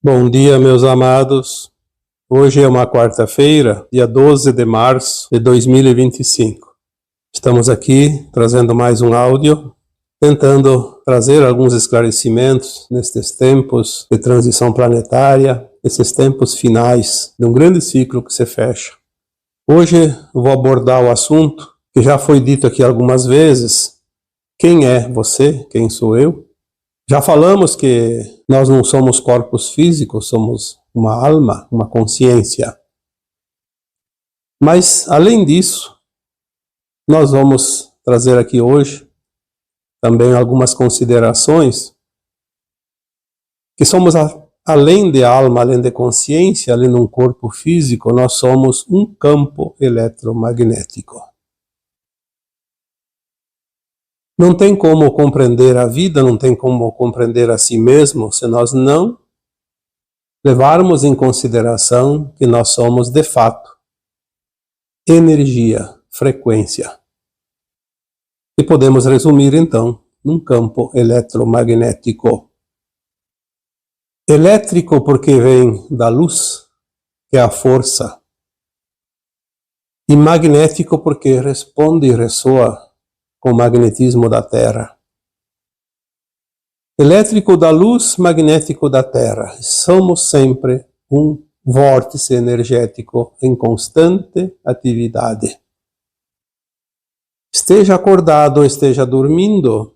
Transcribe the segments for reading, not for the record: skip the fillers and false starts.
Bom dia, meus amados. Hoje é uma quarta-feira, dia 12 de março de 2025. Estamos aqui trazendo mais um áudio, tentando trazer alguns esclarecimentos nestes tempos de transição planetária, esses tempos finais de um grande ciclo que se fecha. Hoje vou abordar o assunto que já foi dito aqui algumas vezes. Quem é você? Quem sou eu? Já falamos que nós não somos corpos físicos, somos uma alma, uma consciência. Mas, além disso, nós vamos trazer aqui hoje também algumas considerações que somos além de alma, além de consciência, além de um corpo físico, nós somos um campo eletromagnético. Não tem como compreender a vida, não tem como compreender a si mesmo se nós não levarmos em consideração que nós somos, de fato, energia, frequência. E podemos resumir, então, num campo eletromagnético. Elétrico porque vem da luz, que é a força, e magnético porque responde e ressoa com o magnetismo da Terra. Elétrico da luz, magnético da Terra. Somos sempre um vórtice energético em constante atividade. Esteja acordado ou esteja dormindo,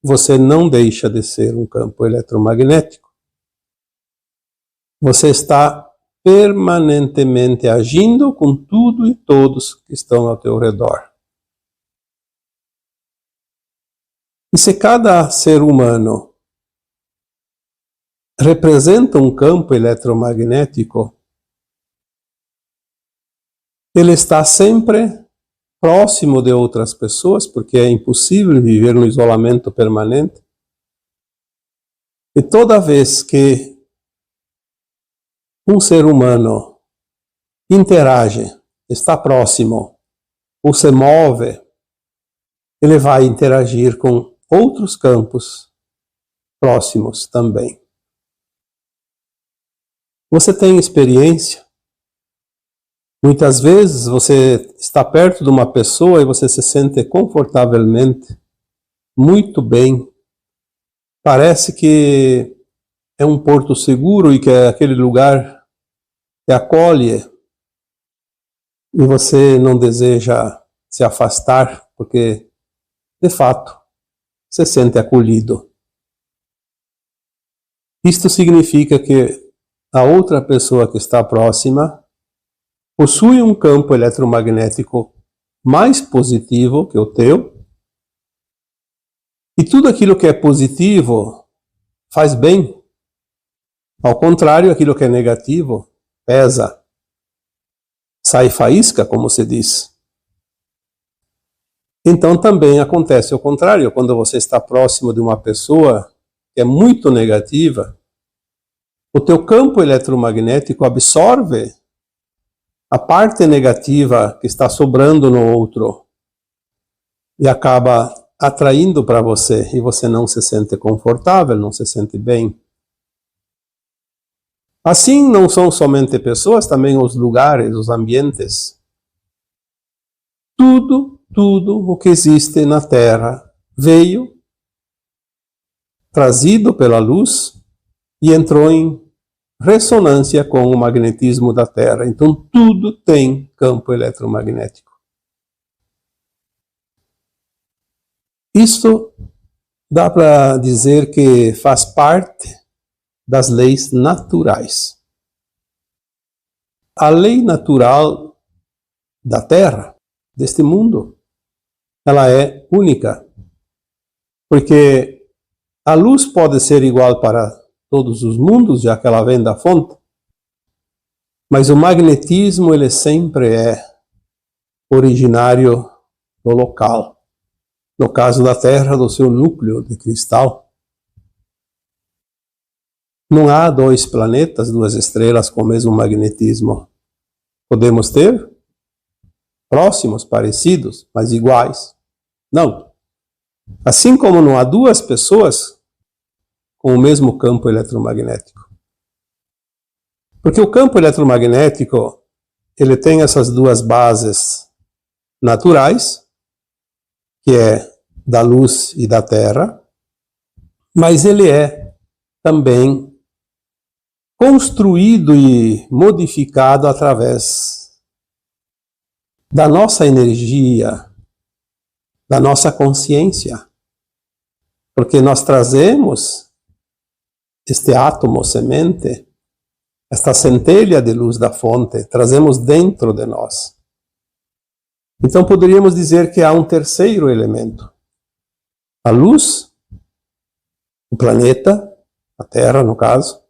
você não deixa de ser um campo eletromagnético. Você está permanentemente agindo com tudo e todos que estão ao teu redor. E se cada ser humano representa um campo eletromagnético, ele está sempre próximo de outras pessoas, porque é impossível viver no isolamento permanente. E toda vez que um ser humano interage, está próximo, ou se move, ele vai interagir com outros campos próximos também. Você tem experiência? Muitas vezes você está perto de uma pessoa e você se sente confortavelmente, muito bem. Parece que é um porto seguro e que é aquele lugar que acolhe e você não deseja se afastar porque, de fato, se sente acolhido. Isto significa que a outra pessoa que está próxima possui um campo eletromagnético mais positivo que o teu, e tudo aquilo que é positivo faz bem. Ao contrário, aquilo que é negativo pesa, sai faísca, como se diz. Então também acontece o contrário, quando você está próximo de uma pessoa que é muito negativa, o teu campo eletromagnético absorve a parte negativa que está sobrando no outro e acaba atraindo para você, e você não se sente confortável, não se sente bem. Assim, não são somente pessoas, também os lugares, os ambientes. Tudo o que existe na Terra veio, trazido pela luz, e entrou em ressonância com o magnetismo da Terra. Então tudo tem campo eletromagnético. Isso dá para dizer que faz parte das leis naturais. A lei natural da Terra, deste mundo, ela é única. Porque a luz pode ser igual para todos os mundos, já que ela vem da fonte. Mas o magnetismo, ele sempre é originário do local. No caso da Terra, do seu núcleo de cristal. Não há dois planetas, duas estrelas com o mesmo magnetismo. Podemos ter próximos, parecidos, mas iguais. Não. Assim como não há duas pessoas com o mesmo campo eletromagnético. Porque o campo eletromagnético, ele tem essas duas bases naturais, que é da luz e da terra, mas ele é também construído e modificado através da nossa energia, da nossa consciência. Porque nós trazemos este átomo semente, esta centelha de luz da fonte, trazemos dentro de nós. Então poderíamos dizer que há um terceiro elemento. A luz, o planeta, a Terra no caso,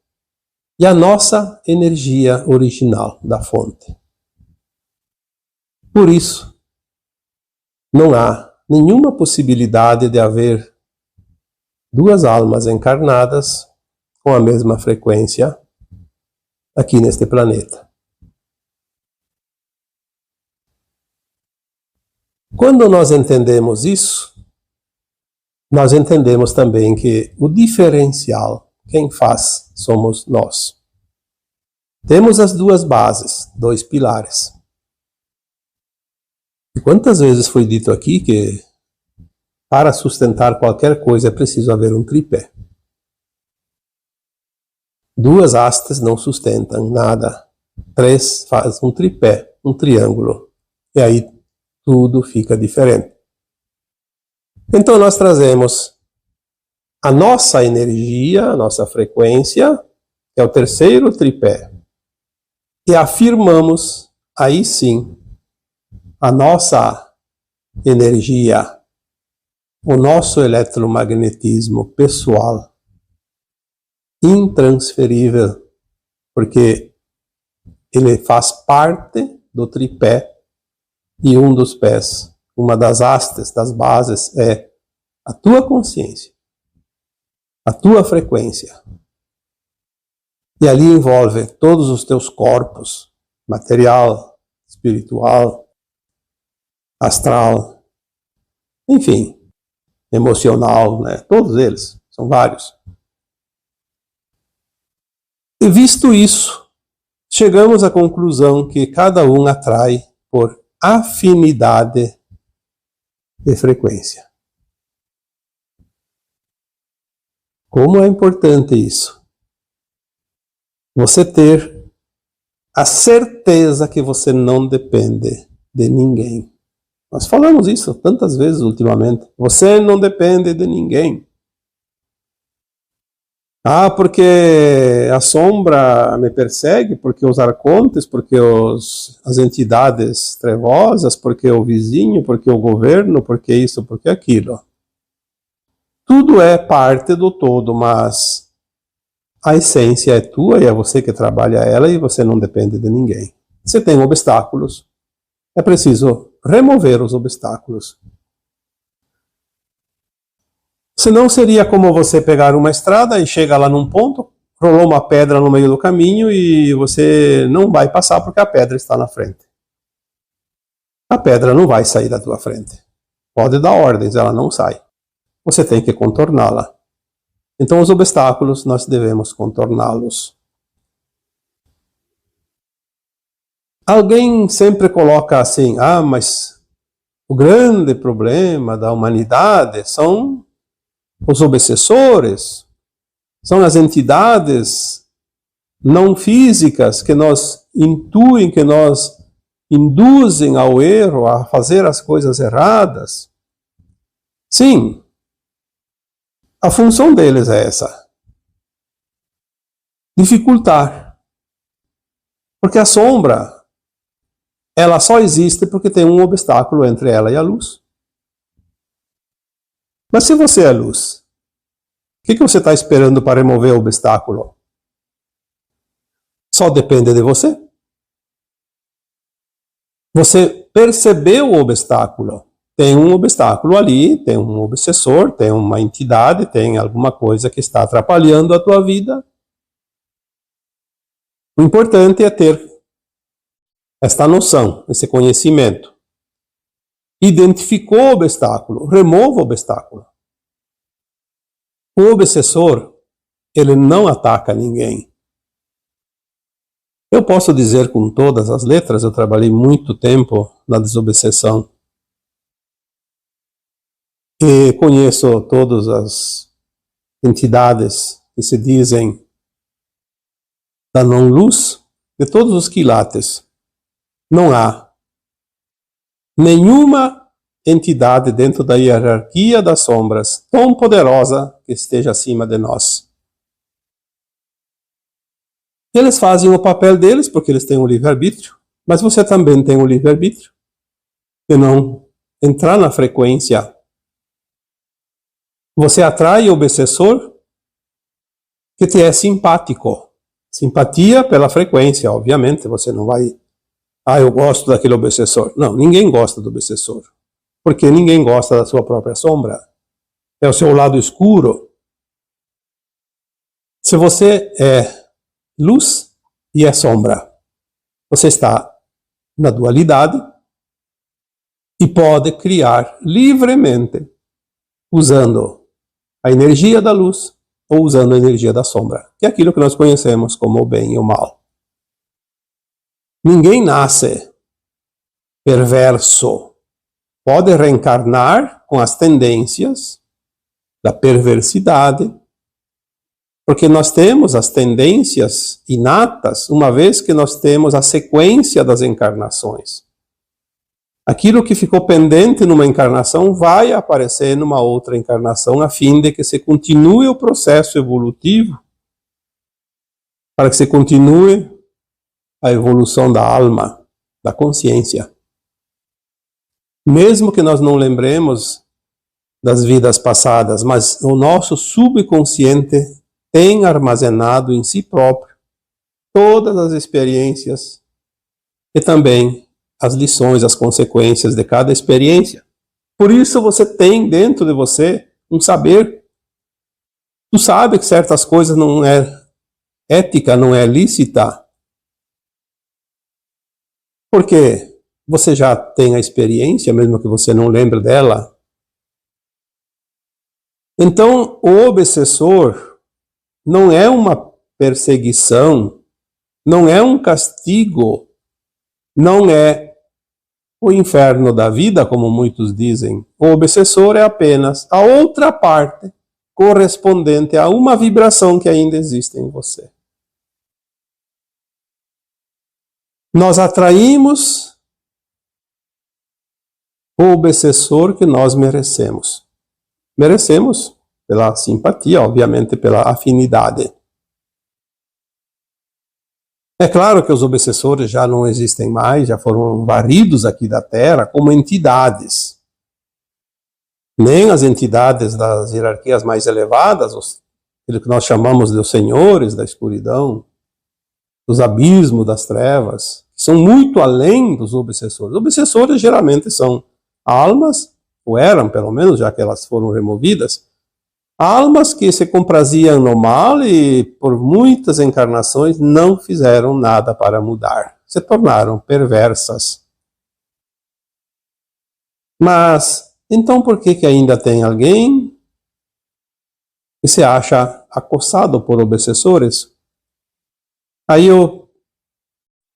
e a nossa energia original da fonte. Por isso, não há nenhuma possibilidade de haver duas almas encarnadas com a mesma frequência aqui neste planeta. Quando nós entendemos isso, nós entendemos também que o diferencial, quem faz, somos nós. Temos as duas bases, dois pilares. E quantas vezes foi dito aqui que para sustentar qualquer coisa é preciso haver um tripé. Duas hastes não sustentam nada. Três faz um tripé, um triângulo. E aí tudo fica diferente. Então nós trazemos a nossa energia, a nossa frequência, que é o terceiro tripé, e afirmamos, aí sim, a nossa energia, o nosso eletromagnetismo pessoal, intransferível, porque ele faz parte do tripé e um dos pés, uma das hastes, das bases, é a tua consciência, a tua frequência. E ali envolve todos os teus corpos, material, espiritual, astral, enfim, emocional, né? Todos eles, são vários. E visto isso, chegamos à conclusão que cada um atrai por afinidade de frequência. Como é importante isso? Você ter a certeza que você não depende de ninguém. Nós falamos isso tantas vezes ultimamente. Você não depende de ninguém. Ah, porque a sombra me persegue, porque os arcontes, porque as entidades trevosas, porque o vizinho, porque o governo, porque isso, porque aquilo. Tudo é parte do todo, mas a essência é tua e é você que trabalha ela e você não depende de ninguém. Se tem obstáculos, é preciso remover os obstáculos. Senão seria como você pegar uma estrada e chega lá num ponto, rolou uma pedra no meio do caminho e você não vai passar porque a pedra está na frente. A pedra não vai sair da tua frente. Pode dar ordens, ela não sai. Você tem que contorná-la. Então os obstáculos nós devemos contorná-los. Alguém sempre coloca assim, mas o grande problema da humanidade são os obsessores, são as entidades não físicas que nos intuem, que nos induzem ao erro, a fazer as coisas erradas. Sim, a função deles é essa. Dificultar. Porque a sombra, ela só existe porque tem um obstáculo entre ela e a luz. Mas se você é luz, o que você está esperando para remover o obstáculo? Só depende de você. Você percebeu o obstáculo. Tem um obstáculo ali, tem um obsessor, tem uma entidade, tem alguma coisa que está atrapalhando a tua vida. O importante é ter esta noção, esse conhecimento. Identificou o obstáculo, remova o obstáculo. O obsessor, ele não ataca ninguém. Eu posso dizer com todas as letras, eu trabalhei muito tempo na desobsessão e conheço todas as entidades que se dizem da não-luz, de todos os quilates. Não há nenhuma entidade dentro da hierarquia das sombras tão poderosa que esteja acima de nós. Eles fazem o papel deles porque eles têm o livre-arbítrio, mas você também tem o livre-arbítrio de não entrar na frequência. Você atrai o obsessor que te é simpático. Simpatia pela frequência, obviamente. Você não vai... eu gosto daquele obsessor. Não, ninguém gosta do obsessor. Porque ninguém gosta da sua própria sombra. É o seu lado escuro. Se você é luz e é sombra, você está na dualidade e pode criar livremente usando a energia da luz ou usando a energia da sombra, que é aquilo que nós conhecemos como o bem e o mal. Ninguém nasce perverso. Pode reencarnar com as tendências da perversidade, porque nós temos as tendências inatas, uma vez que nós temos a sequência das encarnações. Aquilo que ficou pendente numa encarnação vai aparecer numa outra encarnação, a fim de que se continue o processo evolutivo, para que se continue a evolução da alma, da consciência. Mesmo que nós não lembremos das vidas passadas, mas o nosso subconsciente tem armazenado em si próprio todas as experiências e também as lições, as consequências de cada experiência. Por isso você tem dentro de você um saber. Tu sabe que certas coisas não é ética, não é lícita. Porque você já tem a experiência, mesmo que você não lembre dela. Então, o obsessor não é uma perseguição, não é um castigo, não é o inferno da vida, como muitos dizem. O obsessor é apenas a outra parte correspondente a uma vibração que ainda existe em você. Nós atraímos o obsessor que nós merecemos. Merecemos pela simpatia, obviamente pela afinidade. É claro que os obsessores já não existem mais, já foram varridos aqui da Terra como entidades. Nem as entidades das hierarquias mais elevadas, aquilo que nós chamamos de os senhores da escuridão, dos abismos das trevas, são muito além dos obsessores. Os obsessores geralmente são almas, ou eram pelo menos, já que elas foram removidas, almas que se compraziam no mal e por muitas encarnações não fizeram nada para mudar. Se tornaram perversas. Mas, então por que ainda tem alguém que se acha acossado por obsessores? Aí eu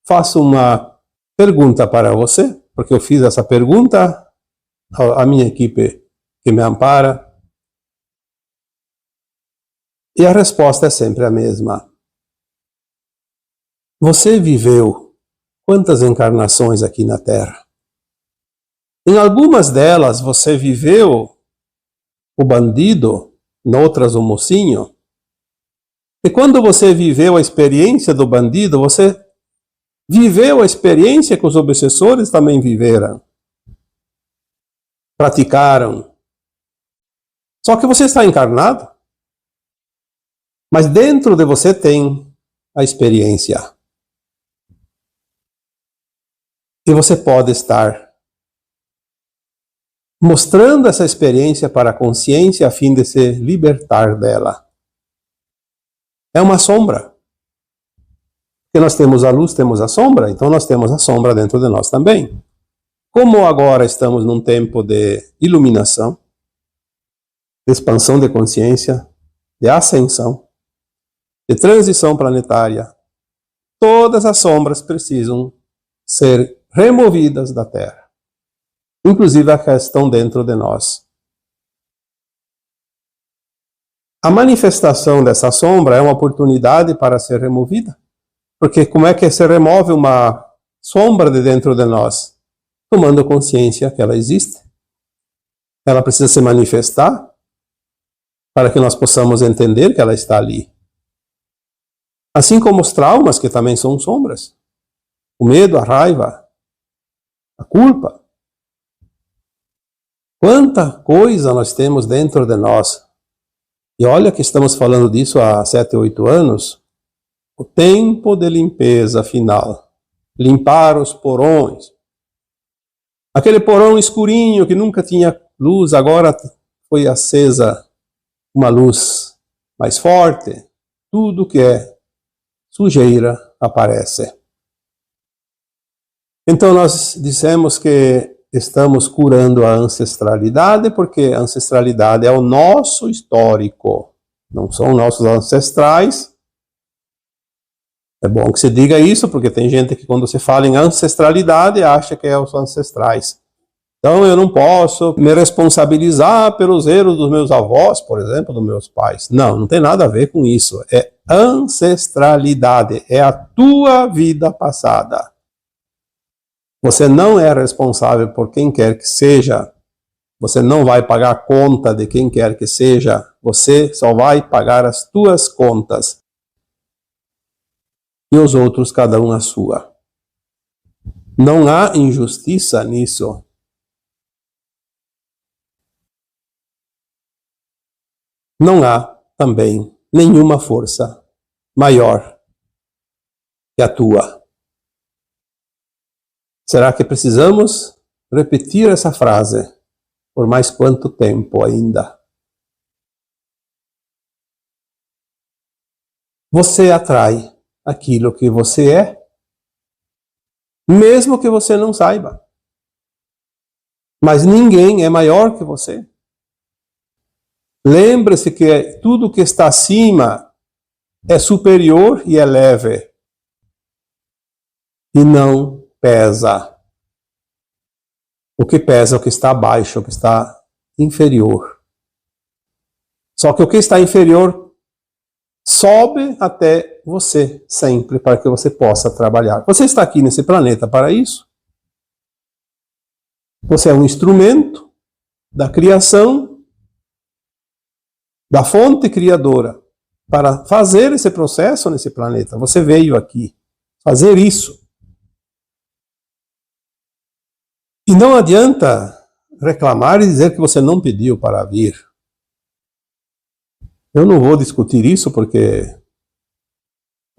faço uma pergunta para você, porque eu fiz essa pergunta à minha equipe que me ampara, e a resposta é sempre a mesma. Você viveu quantas encarnações aqui na Terra? Em algumas delas você viveu o bandido, em outras o mocinho. E quando você viveu a experiência do bandido, você viveu a experiência que os obsessores também viveram. Praticaram. Só que você está encarnado. Mas dentro de você tem a experiência. E você pode estar mostrando essa experiência para a consciência a fim de se libertar dela. É uma sombra. Porque nós temos a luz, temos a sombra, então nós temos a sombra dentro de nós também. Como agora estamos num tempo de iluminação, de expansão de consciência, de ascensão, de transição planetária, todas as sombras precisam ser removidas da Terra, inclusive a que estão dentro de nós. A manifestação dessa sombra é uma oportunidade para ser removida, porque como é que se remove uma sombra de dentro de nós? Tomando consciência que ela existe. Ela precisa se manifestar para que nós possamos entender que ela está ali. Assim como os traumas, que também são sombras. O medo, a raiva, a culpa. Quanta coisa nós temos dentro de nós. E olha que estamos falando disso há 7, 8 anos. O tempo de limpeza final. Limpar os porões. Aquele porão escurinho que nunca tinha luz, agora foi acesa uma luz mais forte. Tudo que é sujeira aparece. Então nós dissemos que estamos curando a ancestralidade, porque a ancestralidade é o nosso histórico, não são nossos ancestrais. É bom que se diga isso, porque tem gente que quando se fala em ancestralidade acha que é os ancestrais. Então eu não posso me responsabilizar pelos erros dos meus avós, por exemplo, dos meus pais. Não, não tem nada a ver com isso. É ancestralidade, é a tua vida passada. Você não é responsável por quem quer que seja. Você não vai pagar a conta de quem quer que seja. Você só vai pagar as tuas contas. E os outros, cada um a sua. Não há injustiça nisso. Não há também nenhuma força maior que a tua. Será que precisamos repetir essa frase por mais quanto tempo ainda? Você atrai aquilo que você é, mesmo que você não saiba. Mas ninguém é maior que você. Lembre-se que tudo que está acima é superior e é leve. E não pesa. O que pesa é o que está abaixo, o que está inferior. Só que o que está inferior sobe até você, sempre, para que você possa trabalhar. Você está aqui nesse planeta para isso. Você é um instrumento da criação, da fonte criadora, para fazer esse processo nesse planeta. Você veio aqui fazer isso. E não adianta reclamar e dizer que você não pediu para vir. Eu não vou discutir isso porque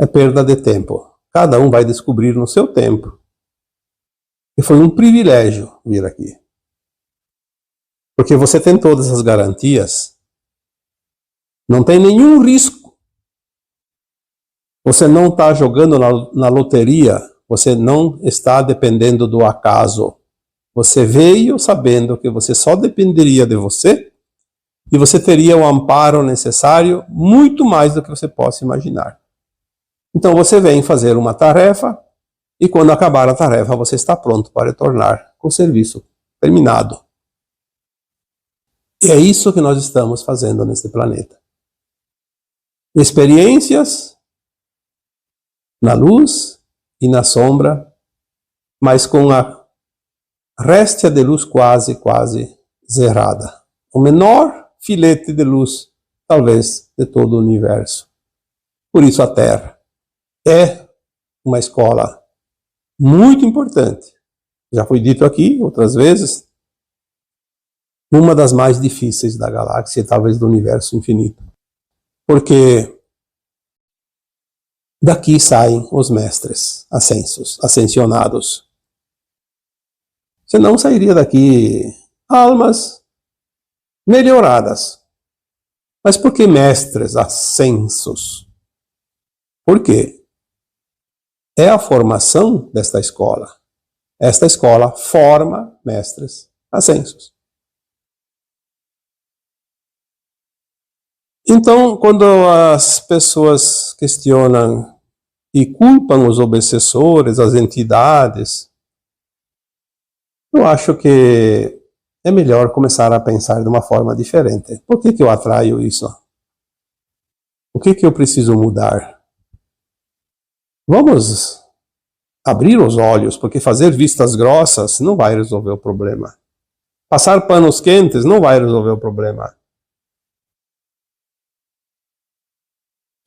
é perda de tempo. Cada um vai descobrir no seu tempo. E foi um privilégio vir aqui. Porque você tem todas as garantias. Não tem nenhum risco. Você não está jogando na loteria. Você não está dependendo do acaso. Você veio sabendo que você só dependeria de você e você teria o amparo necessário muito mais do que você possa imaginar. Então você vem fazer uma tarefa e quando acabar a tarefa você está pronto para retornar com o serviço terminado. E é isso que nós estamos fazendo nesse planeta. Experiências na luz e na sombra, mas com a réstia de luz quase zerada. O menor filete de luz, talvez, de todo o universo. Por isso a Terra é uma escola muito importante. Já foi dito aqui outras vezes, uma das mais difíceis da galáxia e talvez do universo infinito. Porque daqui saem os mestres ascensionados. Você não sairia daqui almas melhoradas. Mas por que mestres ascensos? Por quê? É a formação desta escola. Esta escola forma mestres ascensos. Então, quando as pessoas questionam e culpam os obsessores, as entidades, eu acho que é melhor começar a pensar de uma forma diferente. Por que eu atraio isso? O que eu preciso mudar? Vamos abrir os olhos, porque fazer vistas grossas não vai resolver o problema. Passar panos quentes não vai resolver o problema.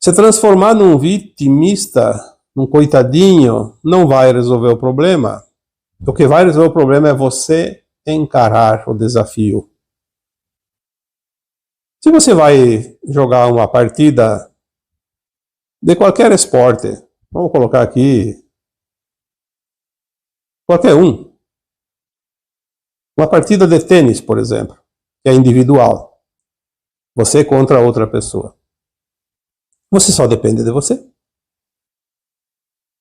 Se transformar num vitimista, num coitadinho, não vai resolver o problema. O que vai resolver o problema é você encarar o desafio. Se você vai jogar uma partida de qualquer esporte, vamos colocar aqui qualquer um, uma partida de tênis, por exemplo, que é individual, você contra outra pessoa. Você só depende de você.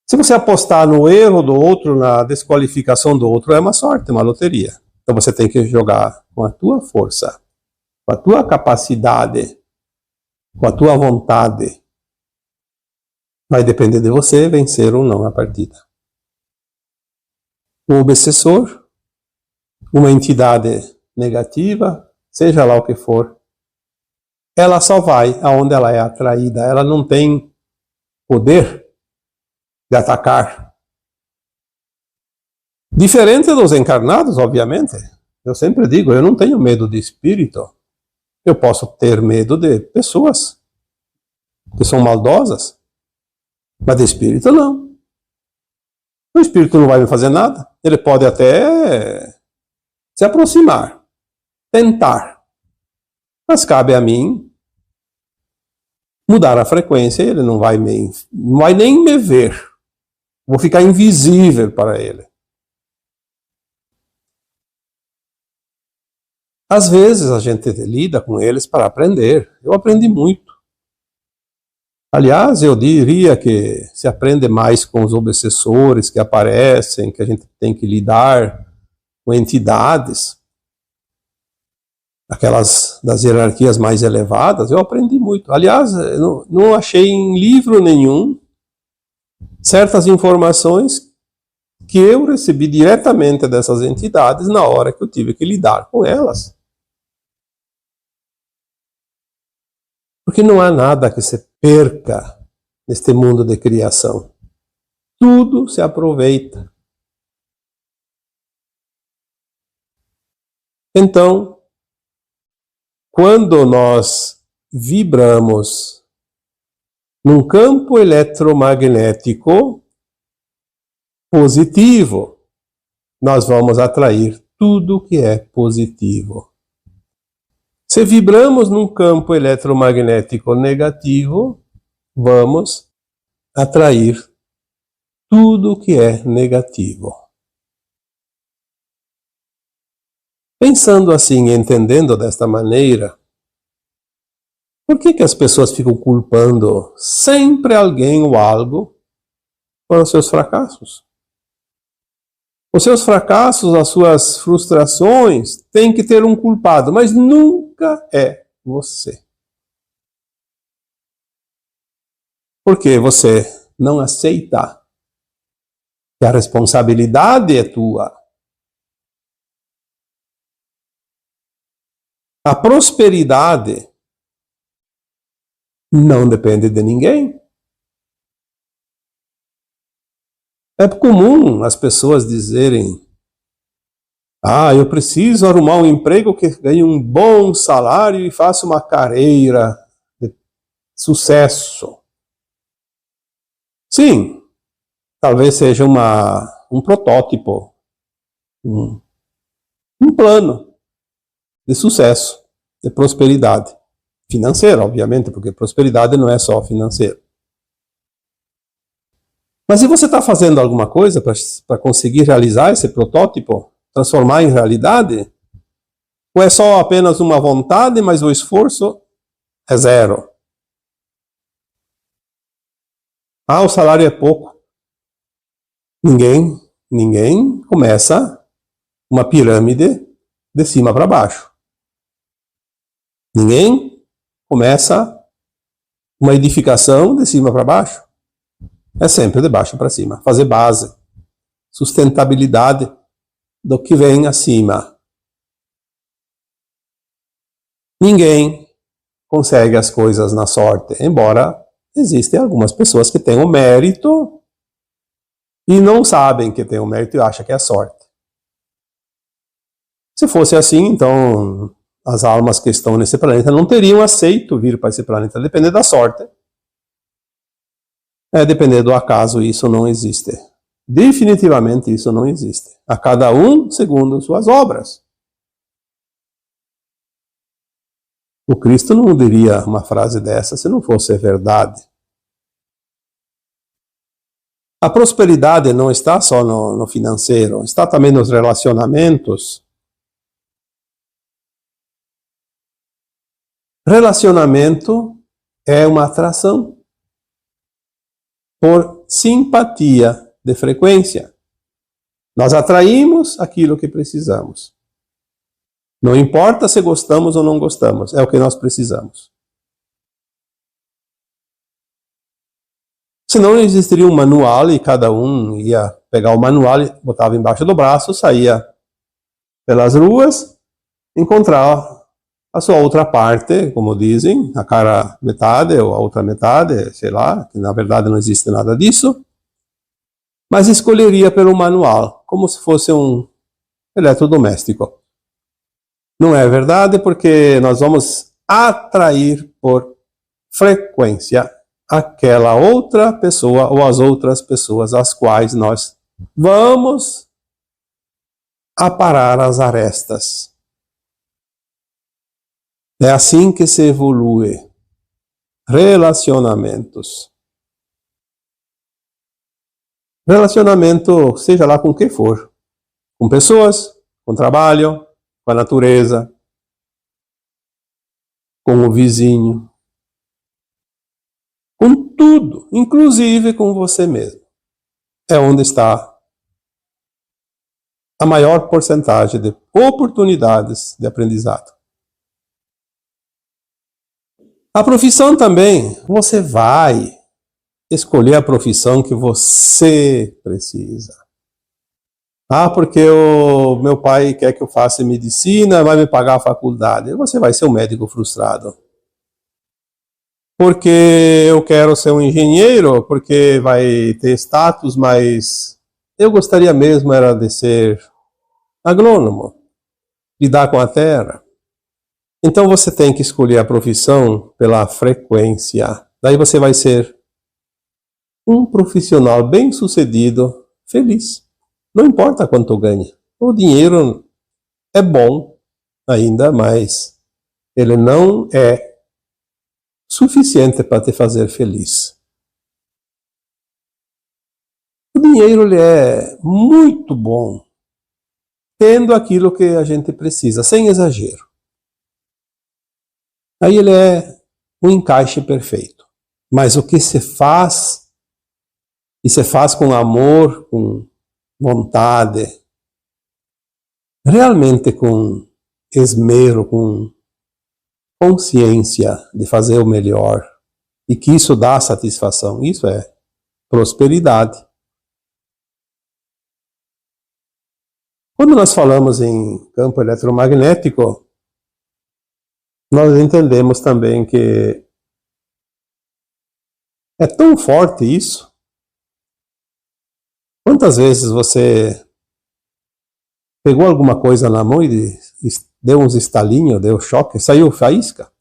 Se você apostar no erro do outro, na desqualificação do outro, é uma sorte, uma loteria. Então você tem que jogar com a tua força, com a tua capacidade, com a tua vontade. Vai depender de você vencer ou não a partida. O obsessor, uma entidade negativa, seja lá o que for, ela só vai aonde ela é atraída. Ela não tem poder de atacar. Diferente dos encarnados, obviamente. Eu sempre digo, eu não tenho medo de espírito. Eu posso ter medo de pessoas que são maldosas, mas de espírito não. O espírito não vai me fazer nada. Ele pode até se aproximar, tentar. Mas cabe a mim mudar a frequência e ele não vai nem me ver. Vou ficar invisível para ele. Às vezes a gente lida com eles para aprender. Eu aprendi muito. Aliás, eu diria que se aprende mais com os obsessores que aparecem, que a gente tem que lidar com entidades, aquelas das hierarquias mais elevadas, eu aprendi muito. Aliás, eu não achei em livro nenhum certas informações que eu recebi diretamente dessas entidades na hora que eu tive que lidar com elas. Porque não há nada que se perca neste mundo de criação. Tudo se aproveita. Então, quando nós vibramos num campo eletromagnético positivo, nós vamos atrair tudo que é positivo. Se vibramos num campo eletromagnético negativo, vamos atrair tudo que é negativo. Pensando assim, entendendo desta maneira, por que as pessoas ficam culpando sempre alguém ou algo por os seus fracassos? Os seus fracassos, as suas frustrações, têm que ter um culpado, mas nunca é você. Porque você não aceita que a responsabilidade é tua. A prosperidade não depende de ninguém. É comum as pessoas dizerem: eu preciso arrumar um emprego que ganhe um bom salário e faça uma carreira de sucesso. Sim, talvez seja um protótipo, um plano de sucesso, de prosperidade. Financeira, obviamente, porque prosperidade não é só financeira. Mas se você está fazendo alguma coisa para conseguir realizar esse protótipo, transformar em realidade, ou é só apenas uma vontade, mas o esforço é zero? O salário é pouco. Ninguém começa uma pirâmide de cima para baixo. Ninguém começa uma edificação de cima para baixo. É sempre de baixo para cima. Fazer base, sustentabilidade do que vem acima. Ninguém consegue as coisas na sorte, embora existem algumas pessoas que têm o mérito e não sabem que tem o mérito e acham que é sorte. Se fosse assim, então as almas que estão nesse planeta não teriam aceito vir para esse planeta, depender da sorte. Depender do acaso, isso não existe. Definitivamente isso não existe. A cada um segundo suas obras. O Cristo não diria uma frase dessa se não fosse verdade. A prosperidade não está só no financeiro, está também nos relacionamentos. Relacionamento é uma atração por simpatia de frequência. Nós atraímos aquilo que precisamos. Não importa se gostamos ou não gostamos, é o que nós precisamos. Senão não existiria um manual e cada um ia pegar o manual e botava embaixo do braço, saía pelas ruas, encontrar a sua outra parte, como dizem, a cara metade ou a outra metade, sei lá, que na verdade não existe nada disso, mas escolheria pelo manual, como se fosse um eletrodoméstico. Não é verdade, porque nós vamos atrair por frequência aquela outra pessoa ou as outras pessoas às quais nós vamos aparar as arestas. É assim que se evolui. Relacionamentos. Relacionamento, seja lá com o que for. Com pessoas, com trabalho, com a natureza, com o vizinho, com tudo, inclusive com você mesmo. É onde está a maior porcentagem de oportunidades de aprendizado. A profissão também, você vai escolher a profissão que você precisa. Porque o meu pai quer que eu faça medicina, vai me pagar a faculdade. Você vai ser um médico frustrado. Porque eu quero ser um engenheiro, porque vai ter status, mas eu gostaria mesmo era de ser agrônomo, lidar com a terra. Então você tem que escolher a profissão pela frequência. Daí você vai ser um profissional bem-sucedido, feliz. Não importa quanto ganha. O dinheiro é bom ainda, mas ele não é suficiente para te fazer feliz. O dinheiro ele é muito bom, tendo aquilo que a gente precisa, sem exagero. Aí ele é um encaixe perfeito. Mas o que se faz, e se faz com amor, com vontade, realmente com esmero, com consciência de fazer o melhor, e que isso dá satisfação, isso é prosperidade. Quando nós falamos em campo eletromagnético, nós entendemos também que é tão forte isso. Quantas vezes você pegou alguma coisa na mão e deu uns estalinhos, deu choque, saiu faísca?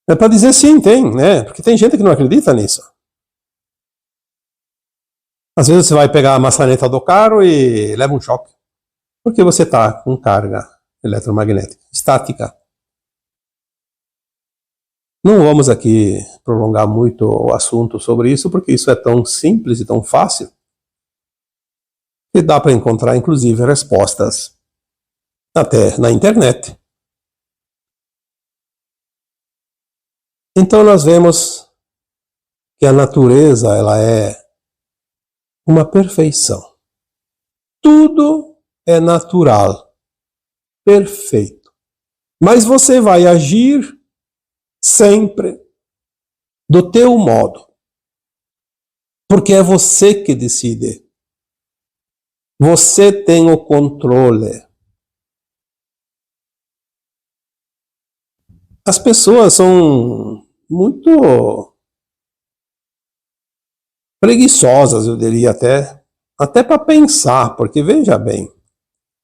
É para dizer sim, tem, né? Porque tem gente que não acredita nisso. Às vezes você vai pegar a maçaneta do carro e leva um choque. Porque você está com carga eletromagnética, estática. Não vamos aqui prolongar muito o assunto sobre isso, porque isso é tão simples e tão fácil que dá para encontrar, inclusive, respostas até na internet. Então nós vemos que a natureza ela é uma perfeição. Tudo é natural, perfeito. Mas você vai agir sempre do teu modo. Porque é você que decide. Você tem o controle. As pessoas são muito preguiçosas, eu diria até para pensar, porque veja bem,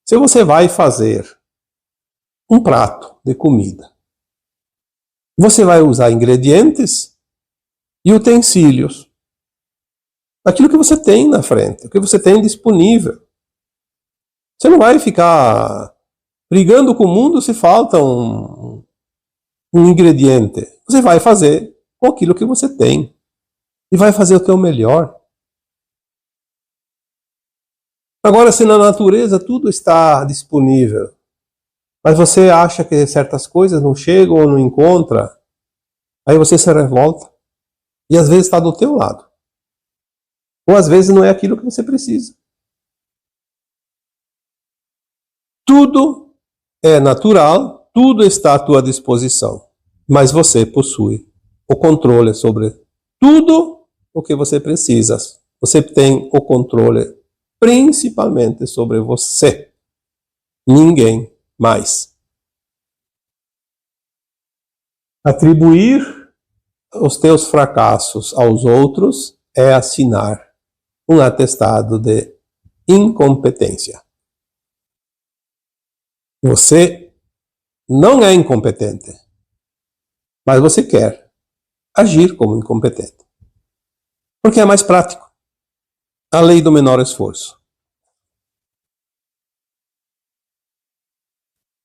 se você vai fazer um prato de comida, você vai usar ingredientes e utensílios, aquilo que você tem na frente, o que você tem disponível. Você não vai ficar brigando com o mundo se falta um ingrediente. Você vai fazer com aquilo que você tem e vai fazer o teu melhor. Agora, se na natureza tudo está disponível, mas você acha que certas coisas não chegam ou não encontra, aí você se revolta e às vezes está do teu lado. Ou às vezes não é aquilo que você precisa. Tudo é natural, tudo está à tua disposição, mas você possui o controle sobre tudo o que você precisa. Você tem o controle principalmente sobre você. Ninguém mais. Atribuir os teus fracassos aos outros é assinar um atestado de incompetência. Você não é incompetente, mas você quer agir como incompetente. Porque é mais prático. A lei do menor esforço.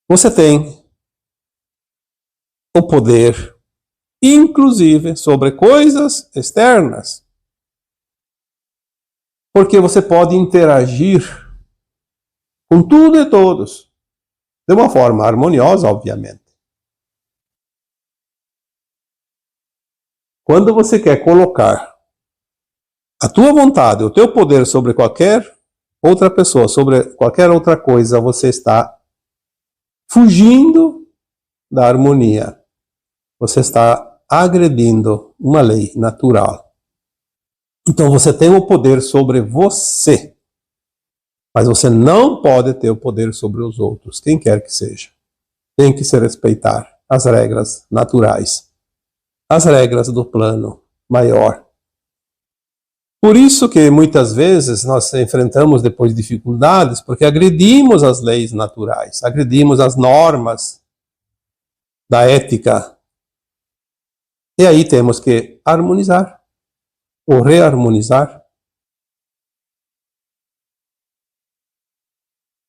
Você tem o poder, inclusive, sobre coisas externas. Porque você pode interagir com tudo e todos. De uma forma harmoniosa, obviamente. Quando você quer colocar a tua vontade, o teu poder sobre qualquer outra pessoa, sobre qualquer outra coisa, você está fugindo da harmonia. Você está agredindo uma lei natural. Então você tem o poder sobre você. Mas você não pode ter o poder sobre os outros, quem quer que seja. Tem que se respeitar as regras naturais, as regras do plano maior. Por isso que muitas vezes nós enfrentamos depois dificuldades, porque agredimos as leis naturais, agredimos as normas da ética. E aí temos que harmonizar, ou reharmonizar.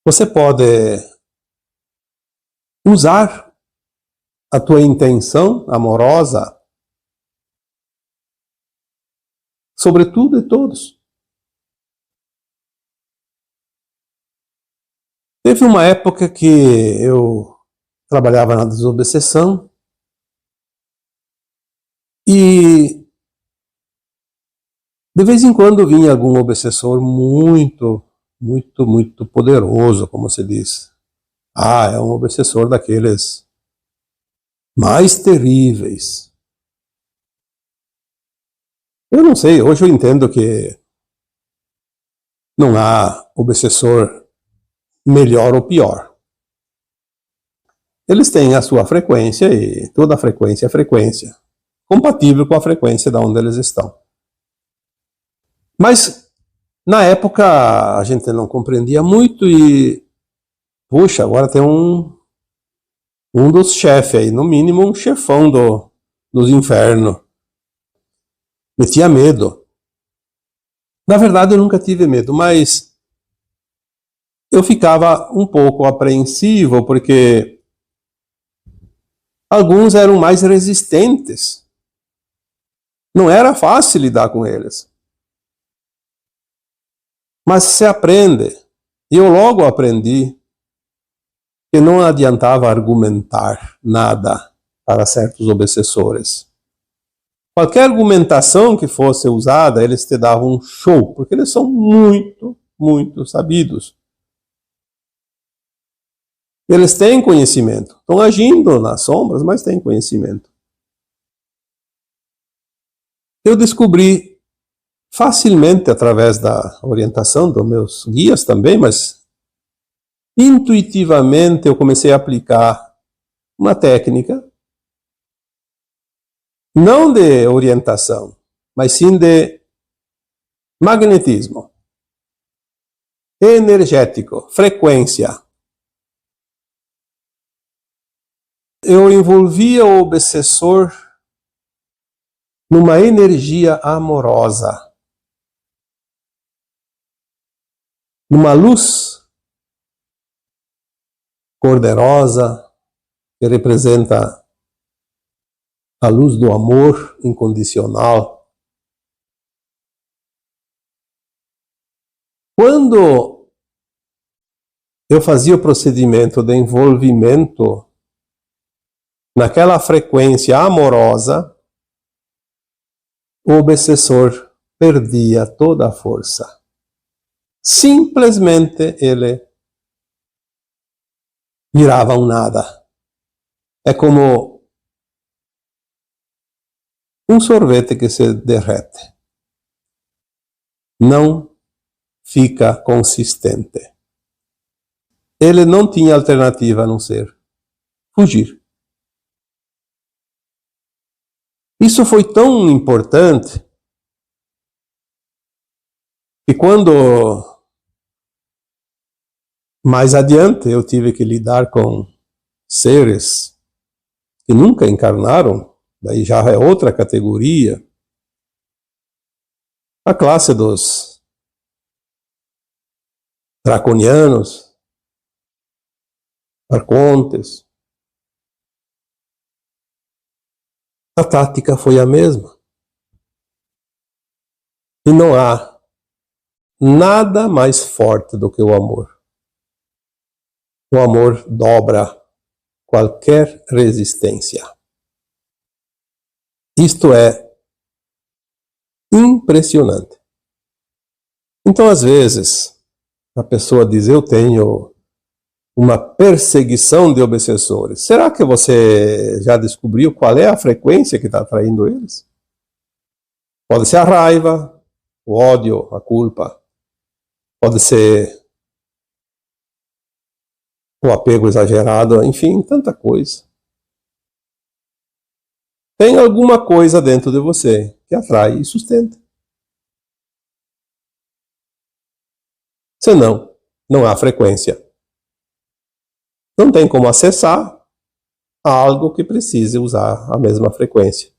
Você pode usar a tua intenção amorosa sobre tudo e todos. Teve uma época que eu trabalhava na desobsessão e de vez em quando vinha algum obsessor muito poderoso, como se diz. É um obsessor daqueles mais terríveis. Eu não sei, hoje eu entendo que não há obsessor melhor ou pior. Eles têm a sua frequência e toda frequência é frequência, compatível com a frequência de onde eles estão. Mas na época a gente não compreendia muito e, puxa, agora tem um dos chefes aí, no mínimo um chefão dos infernos. Metia medo. Na verdade eu nunca tive medo, mas eu ficava um pouco apreensivo porque alguns eram mais resistentes. Não era fácil lidar com eles. Mas se aprende, e eu logo aprendi, que não adiantava argumentar nada para certos obsessores. Qualquer argumentação que fosse usada, eles te davam um show, porque eles são muito sabidos. Eles têm conhecimento, estão agindo nas sombras, mas têm conhecimento. Eu descobri facilmente através da orientação dos meus guias também, mas intuitivamente eu comecei a aplicar uma técnica, não de orientação, mas sim de magnetismo energético, frequência. Eu envolvia o obsessor numa energia amorosa, numa luz cor-de-rosa que representa a luz do amor incondicional. Quando eu fazia o procedimento de envolvimento naquela frequência amorosa, o obsessor perdia toda a força. Simplesmente ele virava um nada. É como um sorvete que se derrete. Não fica consistente. Ele não tinha alternativa a não ser fugir. Isso foi tão importante que quando mais adiante eu tive que lidar com seres que nunca encarnaram, daí já é outra categoria, a classe dos draconianos, arcontes. A tática foi a mesma. E não há nada mais forte do que o amor. O amor dobra qualquer resistência. Isto é impressionante. Então, às vezes, a pessoa diz, eu tenho uma perseguição de obsessores. Será que você já descobriu qual é a frequência que está atraindo eles? Pode ser a raiva, o ódio, a culpa. Pode ser o apego exagerado, enfim, tanta coisa. Tem alguma coisa dentro de você que atrai e sustenta. Senão, não há frequência. Não tem como acessar algo que precise usar a mesma frequência.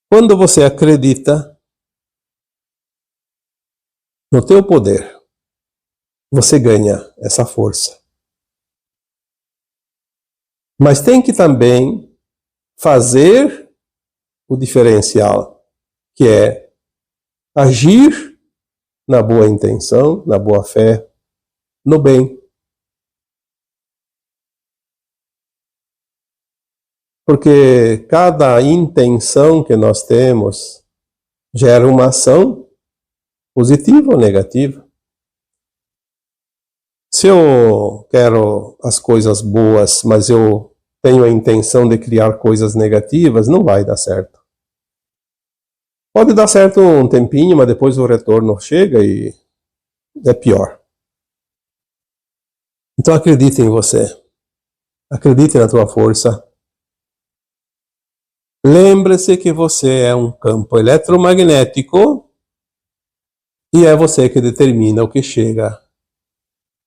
Quando você acredita no teu poder, você ganha essa força. Mas tem que também fazer o diferencial, que é agir na boa intenção, na boa fé, no bem. Porque cada intenção que nós temos gera uma ação positiva ou negativa. Se eu quero as coisas boas, mas eu tenho a intenção de criar coisas negativas, não vai dar certo. Pode dar certo um tempinho, mas depois o retorno chega e é pior. Então acredite em você. Acredite na tua força. Lembre-se que você é um campo eletromagnético e é você que determina o que chega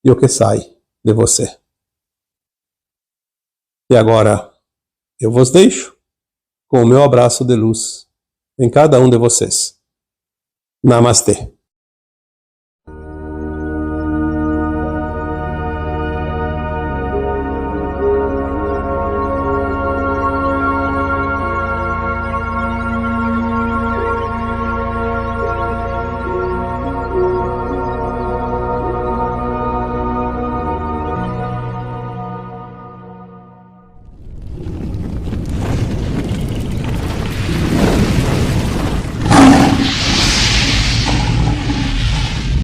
e o que sai de você. E agora eu vos deixo com o meu abraço de luz em cada um de vocês. Namastê.